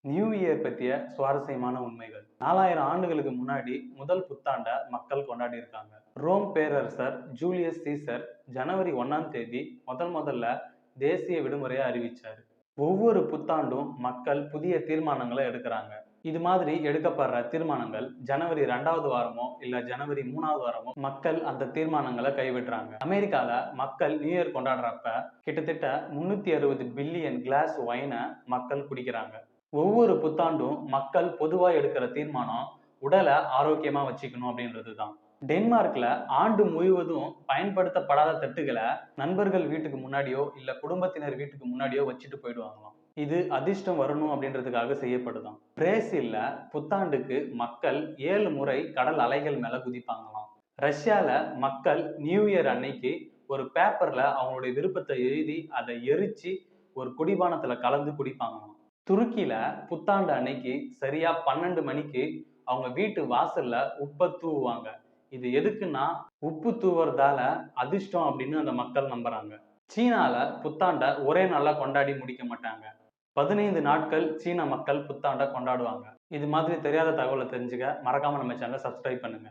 New year பற்றிய சுவாரஸ்யமான உண்மைகள். 4000 ஆண்டுகளுக்கு முன்னாடி முதல் புத்தாண்டை மக்கள் கொண்டாடி இருக்காங்க. ரோம் பேரரசர் ஜூலியஸ் சீசர் ஜனவரி 1ஆம் தேதி முதல்ல தேசிய விடுமுறையை அறிவிச்சாரு. ஒவ்வொரு புத்தாண்டும் மக்கள் புதிய தீர்மானங்களை எடுக்கிறாங்க. இது மாதிரி எடுக்கப்படுற தீர்மானங்கள் ஜனவரி 2வது வாரமோ இல்ல ஜனவரி 3வது வாரமோ மக்கள் அந்த தீர்மானங்களை கைவிடுறாங்க. அமெரிக்கால மக்கள் நியூ இயர் கொண்டாடுறப்ப கிட்டத்தட்ட 360 பில்லியன் கிளாஸ் ஒயினை மக்கள் குடிக்கிறாங்க. ஒவ்வொரு புத்தாண்டும் மக்கள் பொதுவா எடுக்கிற தீர்மானம் உடலை ஆரோக்கியமா வச்சுக்கணும் அப்படின்றது தான். டென்மார்க்ல ஆண்டு முழுவதும் பயன்படுத்தப்படாத தட்டுகளை நண்பர்கள் வீட்டுக்கு முன்னாடியோ இல்ல குடும்பத்தினர் வீட்டுக்கு முன்னாடியோ வச்சுட்டு போயிடுவாங்களாம். இது அதிர்ஷ்டம் வரணும் அப்படின்றதுக்காக செய்யப்படுதாம். பிரேசில்ல புத்தாண்டுக்கு மக்கள் 7 முறை கடல் அலைகள் மேல குதிப்பாங்களாம். ரஷ்யால மக்கள் நியூ இயர் அன்னைக்கு ஒரு பேப்பர்ல அவங்களுடைய விருப்பத்தை எழுதி அதை எரிச்சு ஒரு குடிபானத்துல கலந்து குடிப்பாங்களாம். துருக்கியில புத்தாண்டு அன்னைக்கு சரியா 12 மணிக்கு அவங்க வீட்டு வாசல்ல உப்பை தூவுவாங்க. இது எதுக்குன்னா உப்பு தூவுறதால அதிர்ஷ்டம் அப்படின்னு அந்த மக்கள் நம்புறாங்க. சீனால புத்தாண்டை ஒரே நாள்ல கொண்டாடி முடிக்க மாட்டாங்க. 15 நாட்கள் சீன மக்கள் புத்தாண்டை கொண்டாடுவாங்க. இது மாதிரி தெரியாத தகவலை தெரிஞ்சுக்க மறக்காம நம்ம சேனலை சப்ஸ்கிரைப் பண்ணுங்க.